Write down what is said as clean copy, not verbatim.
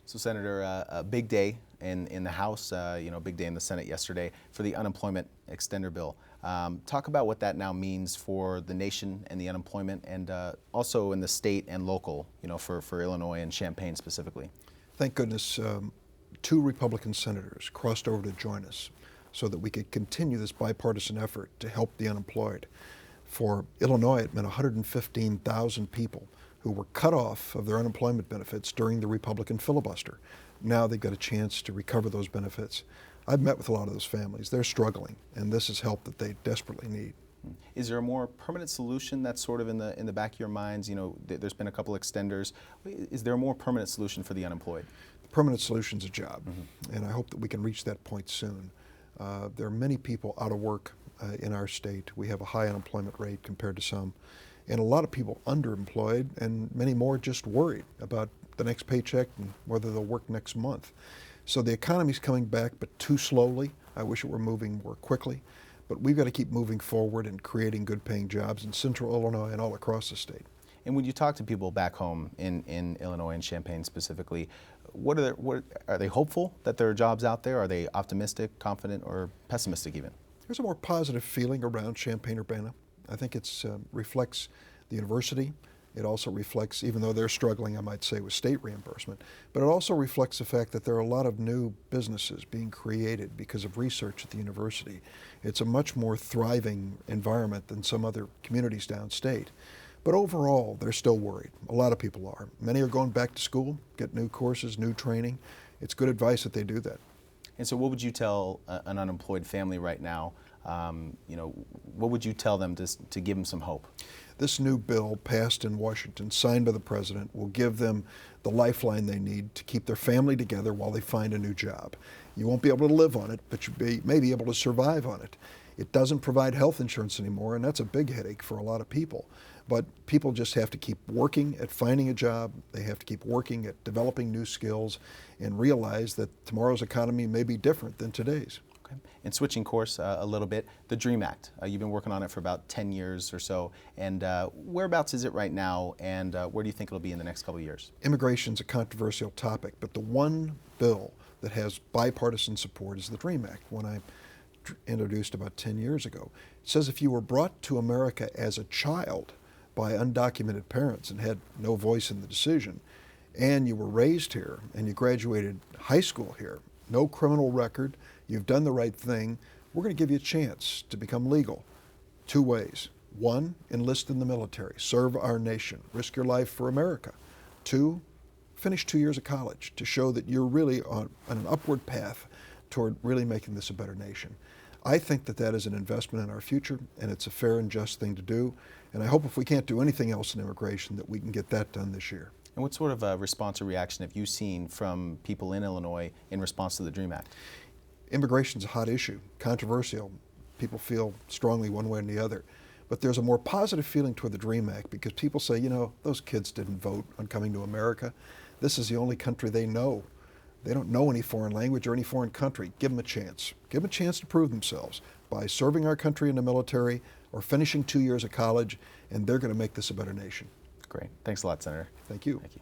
So, Senator, a big day in the House, big day in the Senate yesterday for the unemployment extender bill. Talk about what that now means for the nation and the unemployment, and also in the state and local, for Illinois and Champaign specifically. Thank goodness 2 Republican senators crossed over to join us so that we could continue this bipartisan effort to help the unemployed. For Illinois, it meant 115,000 people who were cut off of their unemployment benefits during the Republican filibuster. Now they've got a chance to recover those benefits. I've met with a lot of those families. They're struggling, and this is help that they desperately need. Is there a more permanent solution that's sort of in the back of your minds? There's been a couple extenders. Is there a more permanent solution for the unemployed? The permanent solution is a job, and I hope that we can reach that point soon. There are many people out of work in our state. We have a high unemployment rate compared to some, and a lot of people underemployed, and many more just worried about the next paycheck and whether they'll work next month. So the economy's coming back, but too slowly. I wish it were moving more quickly, but we've got to keep moving forward and creating good paying jobs in central Illinois and all across the state. And when you talk to people back home in Illinois and Champaign specifically, are they hopeful that there are jobs out there? Are they optimistic, confident, or pessimistic even? There's a more positive feeling around Champaign-Urbana. I think it reflects the university. It also reflects, even though they're struggling, I might say, with state reimbursement, but it also reflects the fact that there are a lot of new businesses being created because of research at the university. It's a much more thriving environment than some other communities downstate. But overall, they're still worried. A lot of people are. Many are going back to school, get new courses, new training. It's good advice that they do that. And so what would you tell an unemployed family right now? What would you tell them to give them some hope? This new bill passed in Washington, signed by the president, will give them the lifeline they need to keep their family together while they find a new job. You won't be able to live on it, but you may be able to survive on it. It doesn't provide health insurance anymore, and that's a big headache for a lot of people. But people just have to keep working at finding a job. They have to keep working at developing new skills and realize that tomorrow's economy may be different than today's. Okay. And switching course a little bit, the DREAM Act. You've been working on it for about 10 years or so. And whereabouts is it right now, and where do you think it'll be in the next couple of years? Immigration's a controversial topic, but the one bill that has bipartisan support is the DREAM Act, one I introduced about 10 years ago. It says if you were brought to America as a child by undocumented parents and had no voice in the decision, and you were raised here and you graduated high school here, no criminal record, you've done the right thing, we're going to give you a chance to become legal. 2 ways. 1, enlist in the military, serve our nation, risk your life for America. 2, finish 2 years of college to show that you're really on an upward path toward really making this a better nation. I think that that is an investment in our future, and it's a fair and just thing to do. And I hope if we can't do anything else in immigration that we can get that done this year. And what sort of a response or reaction have you seen from people in Illinois in response to the DREAM Act? Immigration's a hot issue, controversial. People feel strongly one way or the other. But there's a more positive feeling toward the DREAM Act because people say, those kids didn't vote on coming to America. This is the only country they know. They don't know any foreign language or any foreign country. Give them a chance. Give them a chance to prove themselves by serving our country in the military or finishing 2 years of college, and they're going to make this a better nation. Great. Thanks a lot, Senator. Thank you. Thank you.